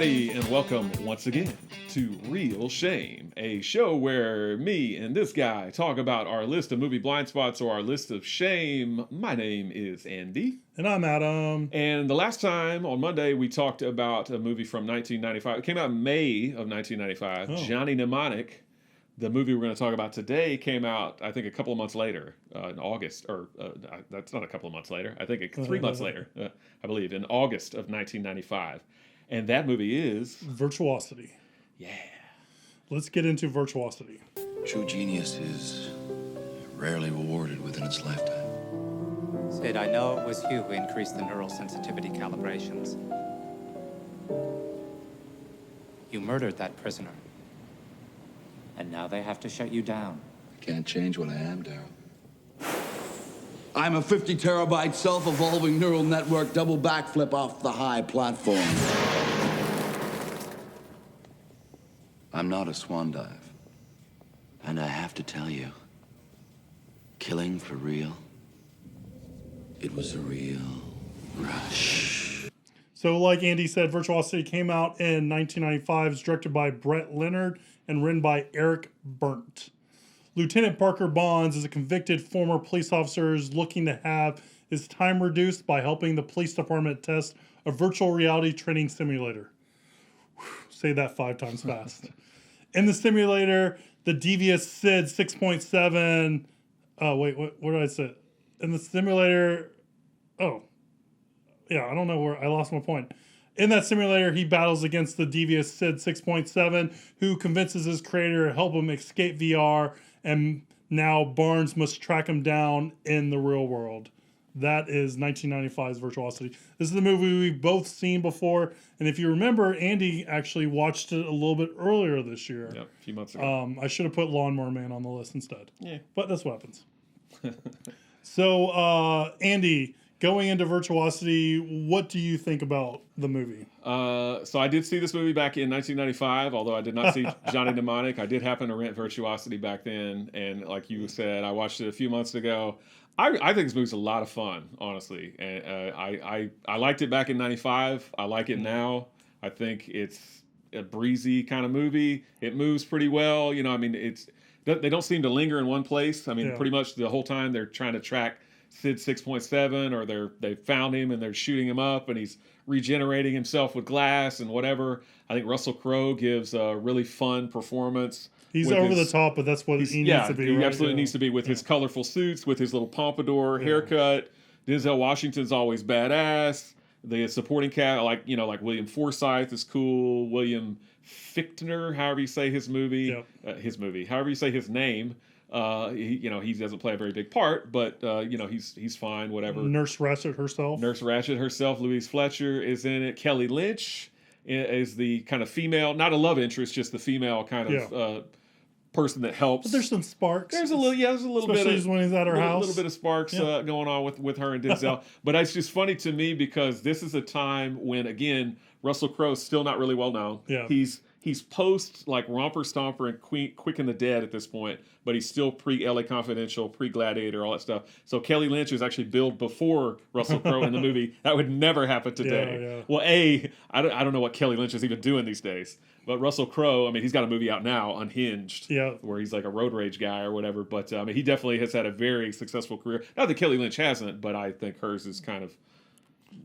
everybody, and welcome once again to Real Shame, a show where me and this guy talk about our list of movie blind spots or our list of shame. My name is Andy. And I'm Adam. And the last time, on Monday, we talked about a movie from 1995. It came out in May of 1995, Johnny Mnemonic. The movie we're going to talk about today came out, I think, a couple of months later, in August, or that's not a couple of months later. I think 3 months later, I believe, in August of 1995. And that movie is... Virtuosity. Yeah. Let's get into Virtuosity. True genius is rarely rewarded within its lifetime. Sid, I know it was you who increased the neural sensitivity calibrations. You murdered that prisoner. And now they have to shut you down. I can't change what I am, Daryl. I'm a 50 terabyte self-evolving neural network double backflip off the high platform. I'm not a swan dive. And I have to tell you, killing for real, it was a real rush. So like Andy said, Virtuosity came out in 1995. It's directed by Brett Leonard and written by Eric Burnt. Lieutenant Parker Bonds is a convicted former police officer who's looking to have his time reduced by helping the police department test a virtual reality training simulator. Whew, say that 5 times fast. In the simulator, the devious Sid 6.7... what did I say? In the simulator... I don't know where... I lost my point. In that simulator, he battles against the devious Sid 6.7, who convinces his creator to help him escape VR, and now Barnes must track him down in the real world. That is 1995's Virtuosity. This is the movie we've both seen before, and if you remember, Andy actually watched it a little bit earlier this year. Yep, a few months ago. I should have put Lawnmower Man on the list instead. Yeah. But that's what happens. So, Andy... Going into Virtuosity, what do you think about the movie? So I did see this movie back in 1995, although I did not see Johnny Mnemonic. I did happen to rent Virtuosity back then, and like you said, I watched it a few months ago. I think this movie's a lot of fun, honestly. And I liked it back in 95. I like it now. I think it's a breezy kind of movie. It moves pretty well. You know, I mean, they don't seem to linger in one place. I mean, pretty much the whole time they're trying to track Sid 6.7, or they found him and they're shooting him up, and he's regenerating himself with glass and whatever. I think Russell Crowe gives a really fun performance. He's over the top, but that's what he needs to be. He absolutely needs to be with his colorful suits, with his little pompadour haircut. Denzel Washington's always badass. The supporting cast, like William Forsythe is cool. William Fichtner, however you say his movie, however you say his name. He doesn't play a very big part, but he's fine. Whatever. Nurse Ratched herself. Louise Fletcher is in it. Kelly Lynch is the kind of female, not a love interest, just the female kind of person that helps. But there's some sparks. There's a little especially bit of, when he's at her house. A little bit of sparks going on with her and Denzel. But it's just funny to me because this is a time when, again, Russell Crowe's still not really well known. Yeah. He's post like Romper Stomper and Quick and the Dead at this point, but he's still pre-LA Confidential, pre-Gladiator, all that stuff. So Kelly Lynch was actually billed before Russell Crowe in the movie. That would never happen today. Yeah. Well, I don't know what Kelly Lynch is even doing these days. But Russell Crowe, I mean, he's got a movie out now, Unhinged, where he's like a road rage guy or whatever. But I mean, he definitely has had a very successful career. Not that Kelly Lynch hasn't, but I think hers is kind of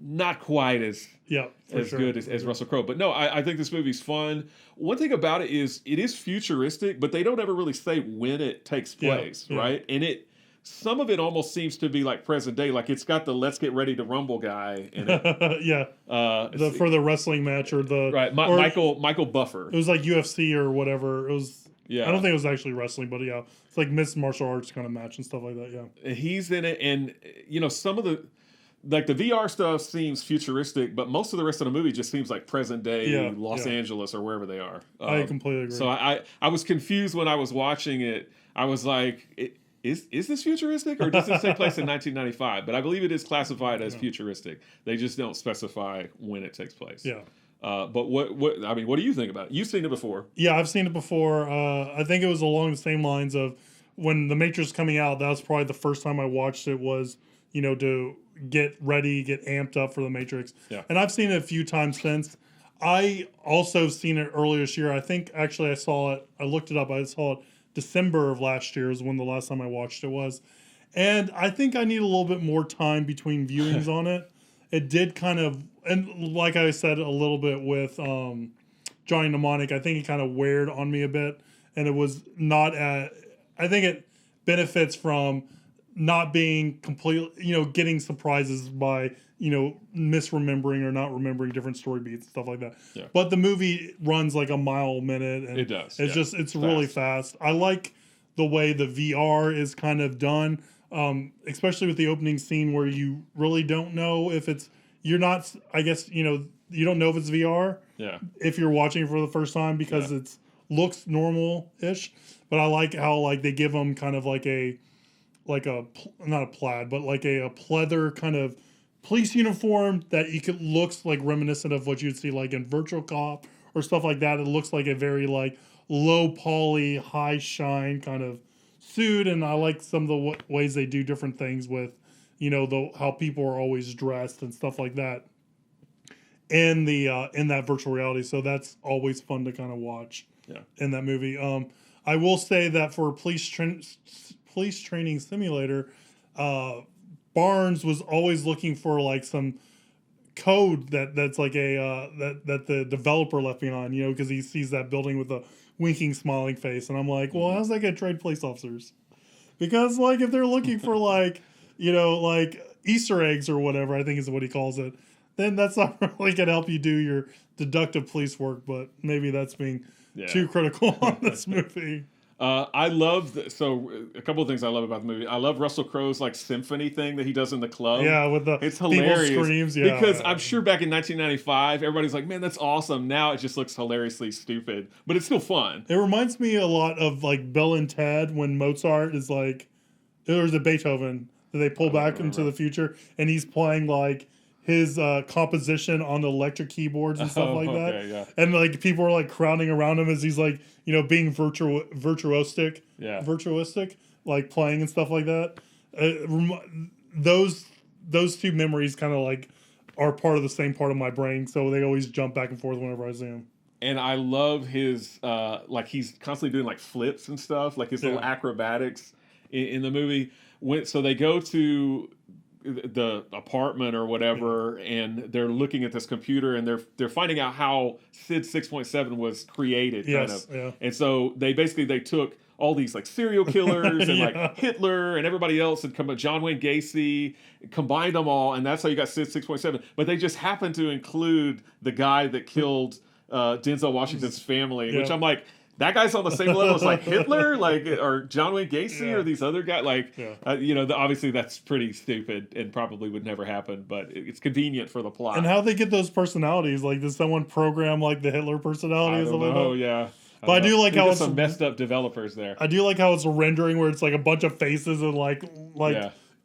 not quite as good as Russell Crowe. But no, I think this movie's fun. One thing about it is futuristic, but they don't ever really say when it takes place, right? And some of it almost seems to be like present day. Like it's got the "Let's Get Ready to Rumble" guy in it. For the wrestling match or the Michael Buffer. It was like UFC or whatever. It was. Yeah, I don't think it was actually wrestling, but it's like mixed martial arts kind of match and stuff like that. Yeah, he's in it, and some of the. Like the VR stuff seems futuristic, but most of the rest of the movie just seems like present day Los Angeles or wherever they are. I completely agree. So I was confused when I was watching it. I was like, is this futuristic or does this take place in 1995? But I believe it is classified as futuristic. They just don't specify when it takes place. Yeah. But what do you think about it? You've seen it before. Yeah, I've seen it before. I think it was along the same lines of when The Matrix was coming out. That was probably the first time I watched it was, to get ready, get amped up for The Matrix. Yeah. And I've seen it a few times since. I also seen it earlier this year. I think actually I saw it. I looked it up. I saw it December of last year is when the last time I watched it was, and I think I need a little bit more time between viewings on it. It did kind of, and like I said a little bit with Johnny Mnemonic, I think it kind of weared on me a bit, and it was not at. I think it benefits from not being completely, getting surprises by, misremembering or not remembering different story beats and stuff like that. Yeah. But the movie runs like a mile a minute. And It does. it's really fast. I like the way the VR is kind of done, especially with the opening scene where you really don't know if you're not, I guess, you don't know if it's VR. Yeah. If you're watching it for the first time because it looks normal-ish. But I like how like they give them kind of like not a plaid, but like a pleather kind of police uniform that looks like reminiscent of what you'd see like in Virtual Cop or stuff like that. It looks like a very like low poly, high shine kind of suit, and I like some of the ways they do different things with, how people are always dressed and stuff like that in that virtual reality. So that's always fun to kind of watch in that movie. I will say that for police training simulator, Barnes was always looking for like some code that's like that the developer left behind, because he sees that building with a winking, smiling face, and I'm like, well, how's that gonna trade police officers? Because like if they're looking for like like Easter eggs or whatever, I think is what he calls it, then that's not really gonna help you do your deductive police work. But maybe that's being too critical on this movie. I love a couple of things I love about the movie. I love Russell Crowe's like symphony thing that he does in the club. Yeah, with the it's hilarious. People screams. Because I'm sure back in 1995, everybody's like, "Man, that's awesome." Now it just looks hilariously stupid, but it's still fun. It reminds me a lot of like Bill and Ted when Mozart is like, or is it Beethoven that they pull back into the future and he's playing like his composition on the electric keyboards and stuff like that. Yeah. And like people are like crowding around him as he's like, being virtuosistic, like playing and stuff like that. Those two memories kind of like are part of the same part of my brain, so they always jump back and forth whenever I see them. And I love his like he's constantly doing like flips and stuff, like his little acrobatics in the movie. So they go to the apartment or whatever, and they're looking at this computer, and they're finding out how Sid 6.7 was created, kind of. Yeah. And so they took all these like serial killers and like Hitler and everybody else, and John Wayne Gacy, combined them all, and that's how you got Sid 6.7. But they just happened to include the guy that killed Denzel Washington's family, which I'm like, that guy's on the same level as like Hitler, like, or John Wayne Gacy, or these other guys. Like, obviously that's pretty stupid and probably would never happen, but it's convenient for the plot. And how they get those personalities? Like, did someone program like the Hitler personality? I don't know. Yeah. But I do like how it's some messed up developers there. I do like how it's a rendering where it's like a bunch of faces and like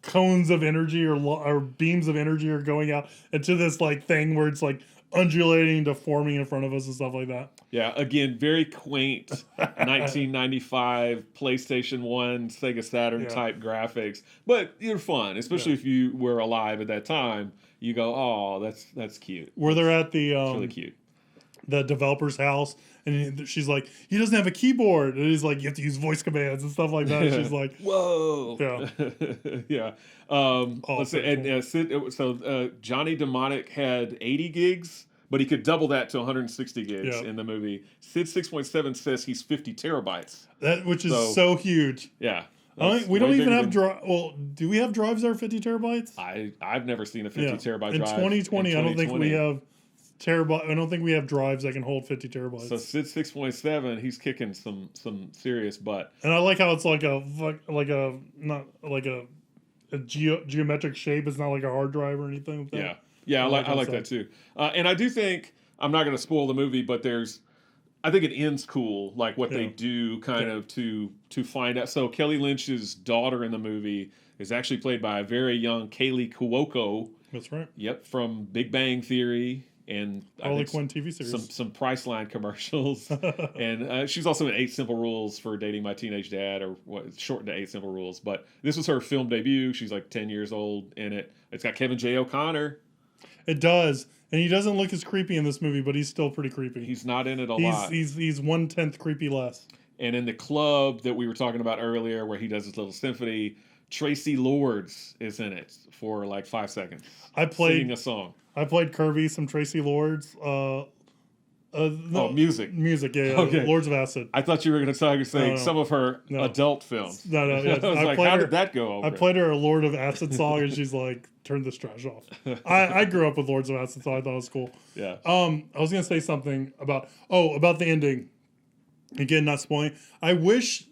cones of energy or beams of energy are going out into this like thing where it's like undulating, deforming in front of us and stuff like that. Yeah, again, very quaint 1995 PlayStation 1, Sega Saturn type graphics, but they're fun, especially if you were alive at that time. You go, oh, that's cute. Where they're at the it's really cute. The developer's house, and she's like, he doesn't have a keyboard, and he's like, you have to use voice commands and stuff like that. And she's like, whoa, yeah. Let's see, and Johnny Mnemonic had 80 gigs. But he could double that to 160 gigs in the movie. Sid 6.7 says he's 50 terabytes. Which is so huge. Yeah. We don't even have do we have drives that are 50 terabytes? I've never seen a 50 terabyte in drive. 2020, I don't think we have I don't think we have drives that can hold 50 terabytes. So Sid 6.7, he's kicking some serious butt. And I like how it's like not like a geometric shape. It's not like a hard drive or anything like that. Yeah. Yeah, I like that too. And I do think, I'm not going to spoil the movie, but I think it ends cool, like what they do kind of to find out. So Kelly Lynch's daughter in the movie is actually played by a very young Kaylee Cuoco. That's right. Yep, from Big Bang Theory and Harley Quinn TV series. Some Priceline commercials. And she's also in 8 Simple Rules for Dating My Teenage Dad, or shortened to 8 Simple Rules. But this was her film debut. She's like 10 years old in it. It's got Kevin J. O'Connor. It does. And he doesn't look as creepy in this movie, but he's still pretty creepy. He's not in it a lot. He's 1/10 creepy less. And in the club that we were talking about earlier, where he does his little symphony, Tracy Lords is in it for like 5 seconds. Singing a song. I played Kirby, some Tracy Lords. No, music. Music, yeah. Okay. Lords of Acid. I thought you were going to say some of her adult films. No, yeah. I was like, how did that go over? I played her a Lord of Acid song, and she's like, turn this trash off. I grew up with Lords of Acid, so I thought it was cool. Yeah. I was going to say something about the ending. Again, not spoiling. I wish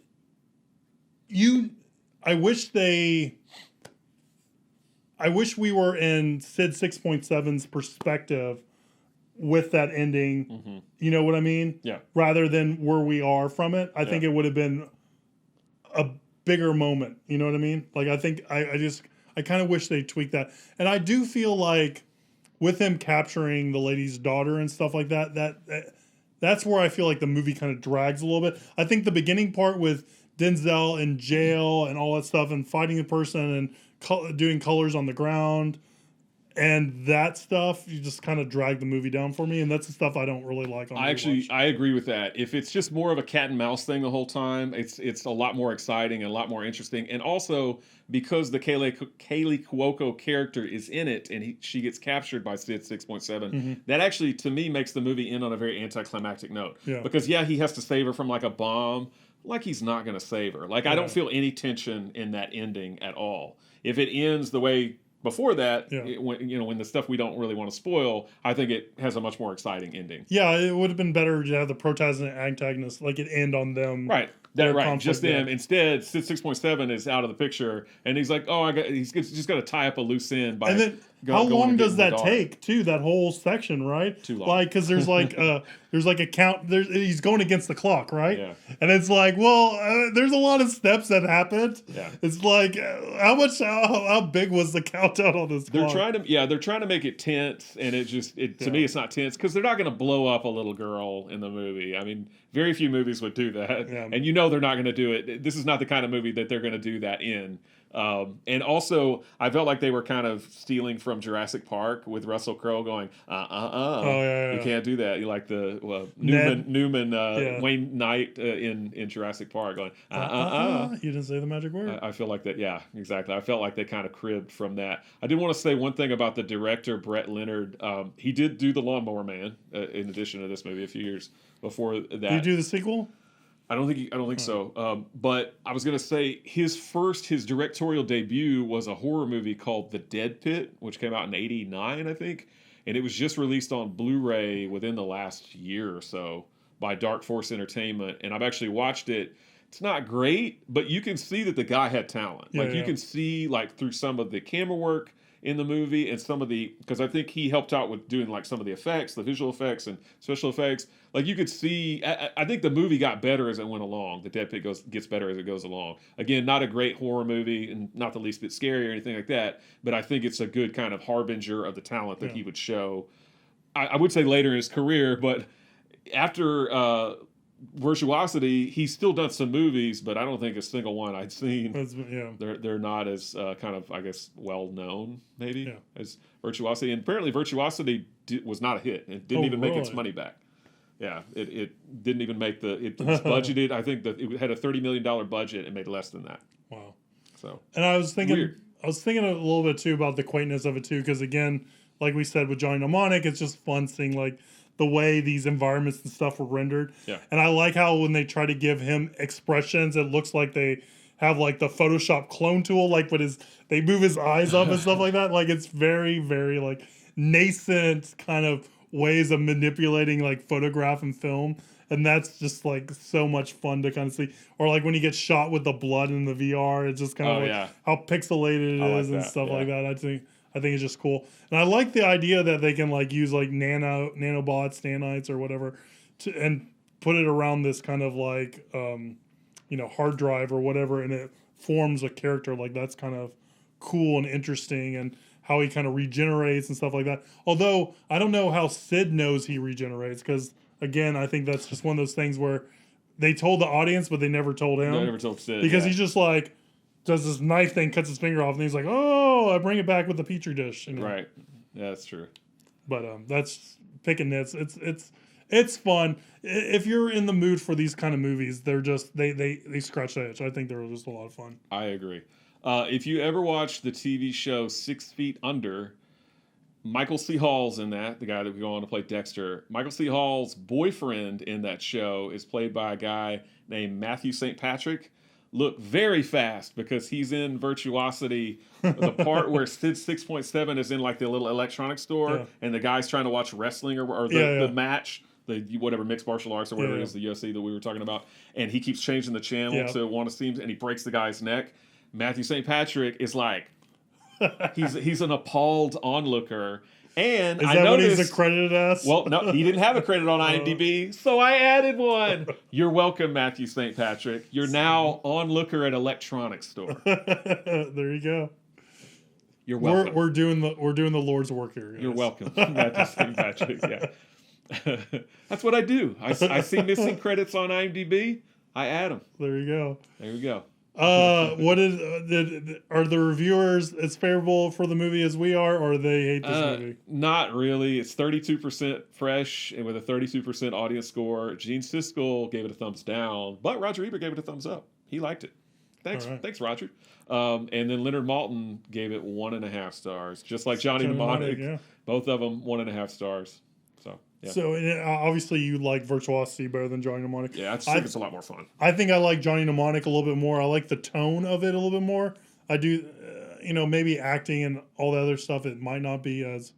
we were in Sid 6.7's perspective with that ending. Mm-hmm. You know what I mean? Yeah. Rather than where we are from it. I think it would have been a bigger moment. You know what I mean? Like, I think I kind of wish they tweaked that. And I do feel like with him capturing the lady's daughter and stuff like that, that's where I feel like the movie kind of drags a little bit. I think the beginning part with Denzel in jail and all that stuff and fighting the person and doing colors on the ground and that stuff, you just kind of drag the movie down for me. And that's the stuff I don't really like on I agree with that. If it's just more of a cat and mouse thing the whole time, it's a lot more exciting and a lot more interesting. And also, because the Kaylee Cuoco character is in it and she gets captured by Sid 6.7, that actually, to me, makes the movie end on a very anticlimactic note. Yeah. Because, he has to save her from like a bomb. Like, he's not going to save her. Like, I don't feel any tension in that ending at all. If it ends the way before that, when the stuff we don't really want to spoil, I think it has a much more exciting ending. Yeah, it would have been better to have the protagonist and antagonist, like it end on them. Right. Just them. Instead, Sid 6.7 is out of the picture, and he's like, he's just got to tie up a loose end by. And then, how long does that take, too? That whole section, right? Too long. Like, because there's like a count. He's going against the clock, right? Yeah. And it's like, there's a lot of steps that happened. Yeah. It's like, how big was the countdown on this clock? They're trying to make it tense, and to me, it's not tense because they're not going to blow up a little girl in the movie. I mean, very few movies would do that, and they're not going to do it. This is not the kind of movie that they're going to do that in. And also, I felt like they were kind of stealing from Jurassic Park with Russell Crowe going, you can't do that. You like the Newman Wayne Knight in Jurassic Park going, You didn't say the magic word. I feel like that, exactly. I felt like they kind of cribbed from that. I did want to say one thing about the director, Brett Leonard. He did do The Lawnmower Man in addition to this movie a few years before that. Did he do the sequel? I don't think so. But I was gonna say his directorial debut was a horror movie called The Dead Pit, which came out in '89, I think, and it was just released on Blu-ray within the last year or so by Dark Force Entertainment. And I've actually watched it. It's not great, but you can see that the guy had talent. You can see like through some of the camera work in the movie and some of because I think he helped out with doing like some of the effects, the visual effects and special effects. Like you could see, I think the movie got better as it went along. The Dead Pit gets better as it goes along. Again, not a great horror movie and not the least bit scary or anything like that, but I think it's a good kind of harbinger of the talent that he would show. I would say later in his career, but after Virtuosity, he's still done some movies, but I don't think a single one I'd seen. They're not as kind of, I guess, well known maybe as Virtuosity. And apparently, Virtuosity was not a hit. It didn't even make its money back. Yeah, it didn't even make it was budgeted. I think that it had a $30 million budget and made less than that. Wow. So. And I was thinking, weird. a little bit too about the quaintness of it too, because again, like we said with Johnny Mnemonic, it's just fun seeing like the way these environments and stuff were rendered. Yeah. And I like how when they try to give him expressions, it looks like they have like the Photoshop clone tool, like they move his eyes up and stuff like that. Like it's very, very like nascent kind of ways of manipulating like photograph and film. And that's just like so much fun to kind of see. Or like when he gets shot with the blood in the VR, it's just kind of how pixelated it is and stuff like that. I think it's just cool. And I like the idea that they can like use like nanobots, nanites or whatever and put it around this kind of like, hard drive or whatever. And it forms a character. Like that's kind of cool and interesting and how he kind of regenerates and stuff like that. Although I don't know how Sid knows he regenerates because, again, I think that's just one of those things where they told the audience, but they never told him. They never told Sid. Because he's just does this knife thing, cuts his finger off, and he's like, oh, I bring it back with the Petri dish. Right. Yeah, that's true. But that's picking nits. It's fun. If you're in the mood for these kind of movies, they're just they scratch the itch. I think they're just a lot of fun. I agree. If you ever watched the TV show 6 Feet Under, Michael C. Hall's in that, the guy that would go on to play Dexter. Michael C. Hall's boyfriend in that show is played by a guy named Matthew St. Patrick. Look very fast because he's in Virtuosity, the part where Sid 6.7 is in like the little electronics store and the guy's trying to watch wrestling or the match, the whatever mixed martial arts or whatever it is, the UFC that we were talking about, and he keeps changing the channel to want to see him and he breaks the guy's neck. Matthew St. Patrick is like, he's an appalled onlooker. And is I that noticed, what he's accredited as? Well, no, he didn't have a credit on IMDb, so I added one. You're welcome, Matthew St. Patrick. You're now onlooker at electronics store. There you go. You're welcome. We're doing the Lord's work here. Guys. You're welcome, Matthew St. Patrick. Yeah, that's what I do. I see missing credits on IMDb. I add them. There you go. There we go. What is are the reviewers as favorable for the movie as we are, or they hate this movie? Not really. It's 32% fresh and with a 32% audience score. Gene Siskel gave it a thumbs down, but Roger Ebert gave it a thumbs up. He liked it. Thanks, Roger. And then Leonard Maltin gave it 1.5 stars, just like Johnny Mnemonic. Yeah. Both of them 1.5 stars. So. Yeah. So obviously you like Virtuosity better than Johnny Mnemonic. Yeah, I just think it's a lot more fun. I think I like Johnny Mnemonic a little bit more. I like the tone of it a little bit more. I do, maybe acting and all the other stuff, it might not be as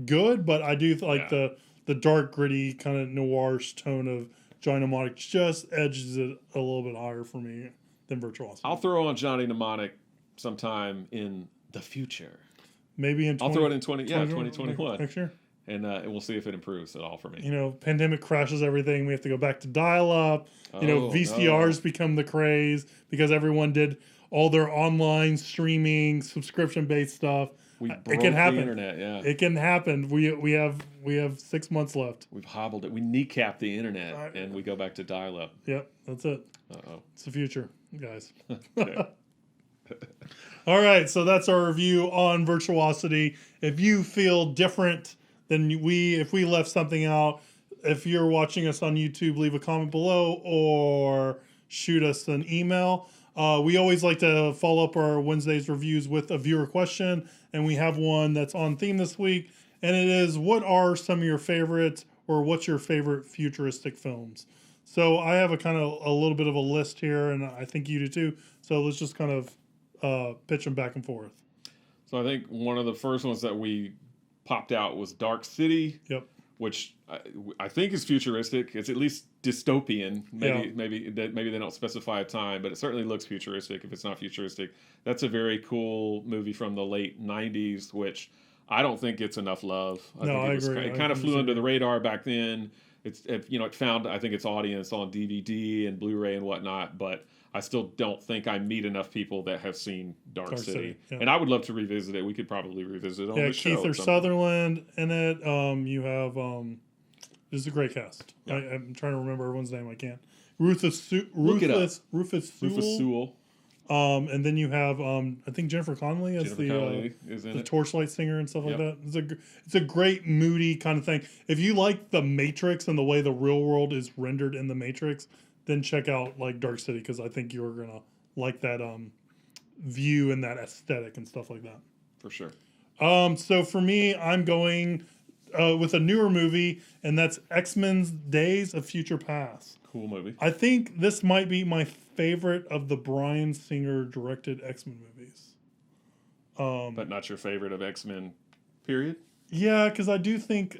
good, but I do like the dark, gritty, kind of noirish tone of Johnny Mnemonic just edges it a little bit higher for me than Virtuosity. I'll throw on Johnny Mnemonic sometime in the future. Maybe in I'll throw it in 2021. Next year. And we'll see if it improves at all for me. Pandemic crashes everything. We have to go back to dial-up. VCRs become the craze because everyone did all their online streaming, subscription-based stuff. It can happen. The internet, yeah. It can happen. We have 6 months left. We've hobbled it. We kneecapped the internet, and we go back to dial-up. Yep, that's it. Uh-oh. It's the future, guys. All right, so that's our review on Virtuosity. If you feel different than if we left something out, if you're watching us on YouTube, leave a comment below or shoot us an email. We always like to follow up our Wednesday's reviews with a viewer question, and we have one that's on theme this week, and it is, what are some of your favorites, or what's your favorite futuristic films? So I have a little bit of a list here, and I think you do too. So let's just kind of pitch them back and forth. So I think one of the first ones that we popped out was Dark City. Yep. Which I think is futuristic. It's at least dystopian. Maybe they don't specify a time, but it certainly looks futuristic. If it's not futuristic, that's a very cool movie from the late '90s, which I don't think gets enough love. I agree. It kind of flew under the radar back then. It found, I think, its audience on DVD and Blu-ray and whatnot, but I still don't think I meet enough people that have seen Dark City. Yeah. And I would love to revisit it. We could probably revisit it on the show. Keith Sutherland in it. You have this is a great cast. Yeah. I'm trying to remember everyone's name. I can't. Rufus Sewell. And then you have I think Jennifer Connelly as the Torchlight singer and stuff like that. It's a great moody kind of thing. If you like the Matrix and the way the real world is rendered in the Matrix, then check out like Dark City, because I think you're gonna like that view and that aesthetic and stuff like that. For sure. So for me, I'm going with a newer movie, and that's X-Men's Days of Future Past. Cool movie. I think this might be my favorite of the Bryan Singer directed X-Men movies. But not your favorite of X-Men, period? Yeah, because I do think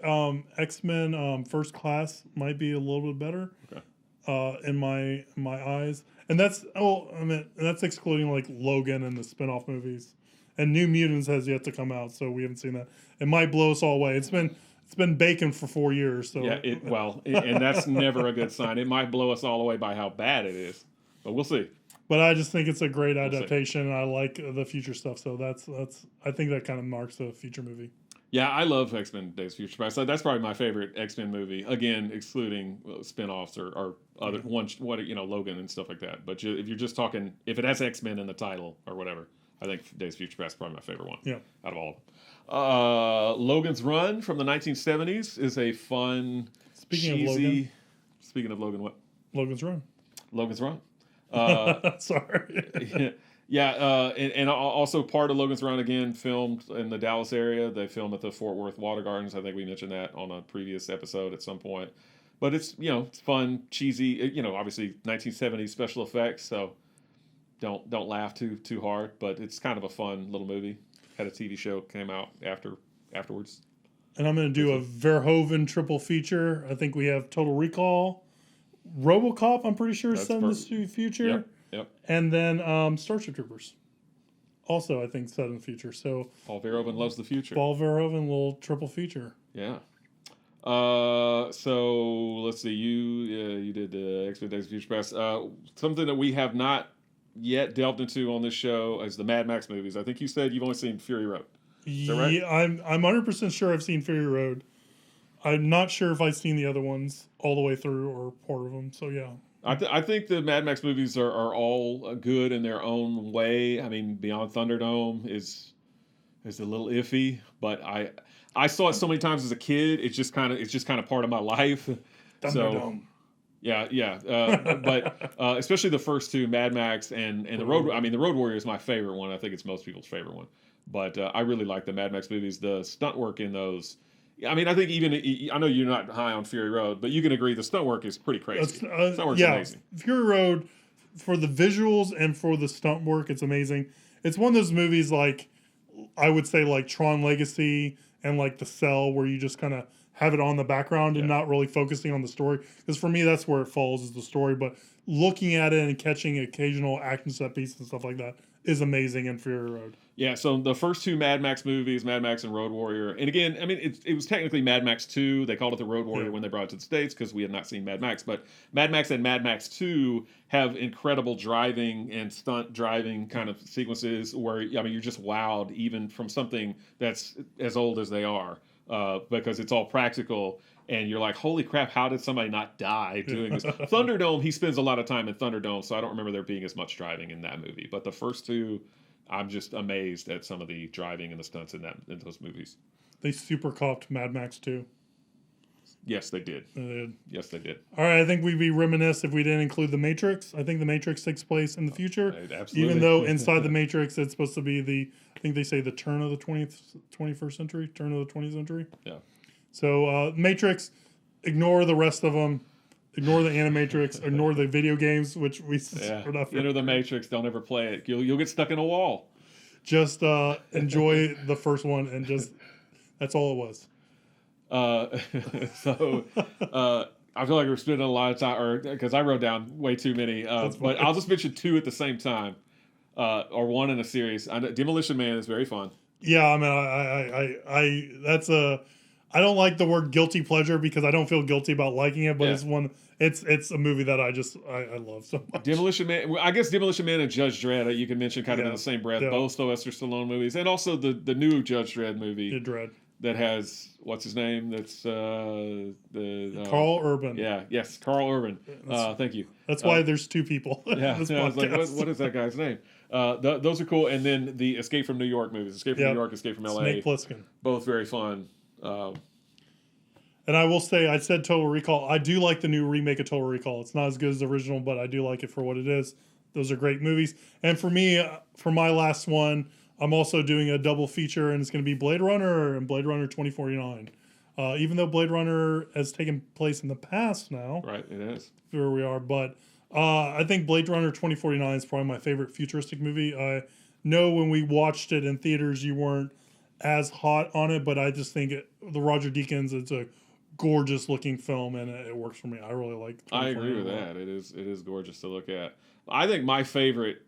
X-Men First Class might be a little bit better. Okay. In my eyes, and that's that's excluding like Logan and the spin-off movies, and New Mutants has yet to come out, so we haven't seen that. It might blow us all away. It's been baking for 4 years, so and that's never a good sign. It might blow us all away by how bad it is, but we'll see. But I just think it's a great adaptation, and I like the future stuff, so that's I think that kind of marks a future movie. Yeah, I love X-Men Days of Future Past. So that's probably my favorite X-Men movie. Again, excluding spin-offs or other ones, Logan and stuff like that. But if you're just talking, if it has X-Men in the title or whatever, I think Days of Future Past is probably my favorite one. Yeah. Out of all of them. Logan's Run from the 1970s is a fun, Speaking cheesy. of Logan. Speaking of Logan, what? Logan's Run. Logan's Run. Sorry. Yeah, and also part of Logan's Run again filmed in the Dallas area. They film at the Fort Worth Water Gardens. I think we mentioned that on a previous episode at some point. But it's it's fun, cheesy. Obviously 1970s special effects, so don't laugh too hard. But it's kind of a fun little movie. Had a TV show came out afterwards. And I'm going to do a Verhoeven triple feature. I think we have Total Recall, RoboCop. I'm pretty sure is set in the future. Yep. And then Starship Troopers. Also, I think set in the future. So Paul Verhoeven loves the future. Paul Verhoeven little triple feature. Yeah. So let's see. You did the X-Men Days of Future Past. Something that we have not yet delved into on this show is the Mad Max movies. I think you said you've only seen Fury Road. Is that right? Yeah, I'm 100% sure I've seen Fury Road. I'm not sure if I've seen the other ones all the way through or part of them. So yeah. I think the Mad Max movies are all good in their own way. I mean, Beyond Thunderdome is a little iffy, but I saw it so many times as a kid. It's just kind of part of my life. Thunderdome. So, yeah. But especially the first two, Mad Max and the Road. I mean, the Road Warrior is my favorite one. I think it's most people's favorite one. But I really like the Mad Max movies. The stunt work in those. I mean, I think I know you're not high on Fury Road, but you can agree the stunt work is pretty crazy. Stunt work's amazing. Fury Road, for the visuals and for the stunt work, it's amazing. It's one of those movies like, I would say like Tron Legacy and like The Cell, where you just kind of have it on the background and not really focusing on the story. Because for me, that's where it falls, is the story. But looking at it and catching occasional action set pieces and stuff like that is amazing in Fury Road. Yeah, so the first two Mad Max movies, Mad Max and Road Warrior, and again, I mean, it was technically Mad Max 2. They called it the Road Warrior when they brought it to the States because we had not seen Mad Max. But Mad Max and Mad Max 2 have incredible driving and stunt driving kind of sequences where, I mean, you're just wowed even from something that's as old as they are because it's all practical. And you're like, holy crap, how did somebody not die doing this? Thunderdome, he spends a lot of time in Thunderdome, so I don't remember there being as much driving in that movie. But the first two, I'm just amazed at some of the driving and the stunts in those movies. They super copped Mad Max 2. Yes, they did. They did. Yes, they did. All right, I think we'd be remiss if we didn't include The Matrix. I think The Matrix takes place in the future. Absolutely. Even though inside The Matrix, it's supposed to be I think they say the turn of the 21st century, turn of the 20th century. Yeah. So Matrix, ignore the rest of them. Ignore the Animatrix. Ignore the video games, which we're not. Enter the Matrix. Don't ever play it. You'll get stuck in a wall. Just enjoy the first one, and just that's all it was. So I feel like we're spending a lot of time, because I wrote down way too many. But I'll just mention two at the same time, or one in a series. Demolition Man is very fun. Yeah, I mean, I don't like the word guilty pleasure because I don't feel guilty about liking it, but it's a movie that I love so much. Demolition Man, I guess Demolition Man and Judge Dredd, you can mention kind of in the same breath, both Sylvester Stallone movies, and also the new Judge Dredd movie. Yeah, Dredd. That has, what's his name? That's Carl Urban. Yes, Carl Urban. Thank you. That's why there's two people. Yeah, I was like, what is that guy's name? Those are cool. And then the Escape from New York movies, Escape from New York, Escape from LA. Snake Plissken. Both very fun. And I will say, I said Total Recall. I do like the new remake of Total Recall. It's not as good as the original, but I do like it for what it is. Those are great movies. And for me, for my last one, I'm also doing a double feature, and it's going to be Blade Runner and Blade Runner 2049. Even though Blade Runner has taken place in the past now. Right, it is. Where we are. But I think Blade Runner 2049 is probably my favorite futuristic movie. I know when we watched it in theaters, you weren't as hot on it, but I just think the Roger Deakins, it's a gorgeous looking film, and it works for me. I really like. I agree with that. It is gorgeous to look at. I think my favorite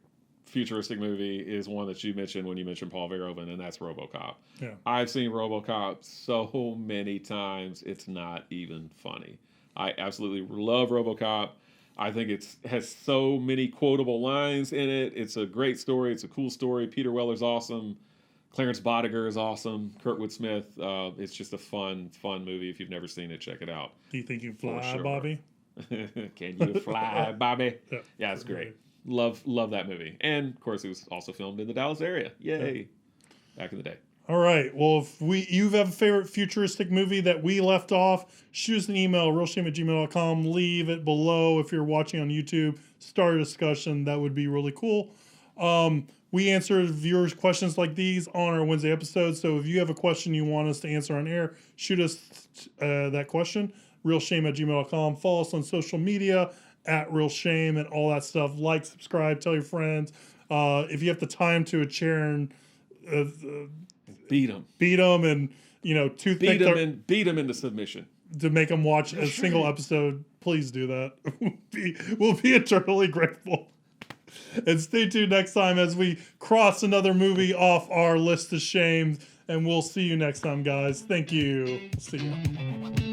futuristic movie is one that you mentioned when you mentioned Paul Verhoeven, and that's RoboCop. Yeah, I've seen RoboCop so many times it's not even funny. I absolutely love RoboCop. I think it has so many quotable lines in it. It's a great story. It's a cool story. Peter Weller's awesome. Clarence Bodiger is awesome. Kurtwood Smith. It's just a fun movie. If you've never seen it, check it out. Do you think you fly, Bobby? Can you fly, Bobby? Yeah, it's great. love that movie. And of course, it was also filmed in the Dallas area. Yay! Back in the day. All right. Well, if you have a favorite futuristic movie that we left off, shoot us an email, realshame@gmail.com. Leave it below if you're watching on YouTube. Start a discussion. That would be really cool. We answer viewers' questions like these on our Wednesday episodes. So if you have a question you want us to answer on air, shoot us that question, realshame@gmail.com. Follow us on social media @realshame and all that stuff. Like, subscribe, tell your friends. If you have the time to a chair and beat them, and toothpick beat them into submission to make them watch a single episode, please do that. We'll be eternally grateful. And stay tuned next time as we cross another movie off our list of shames. And we'll see you next time, guys. Thank you. See ya.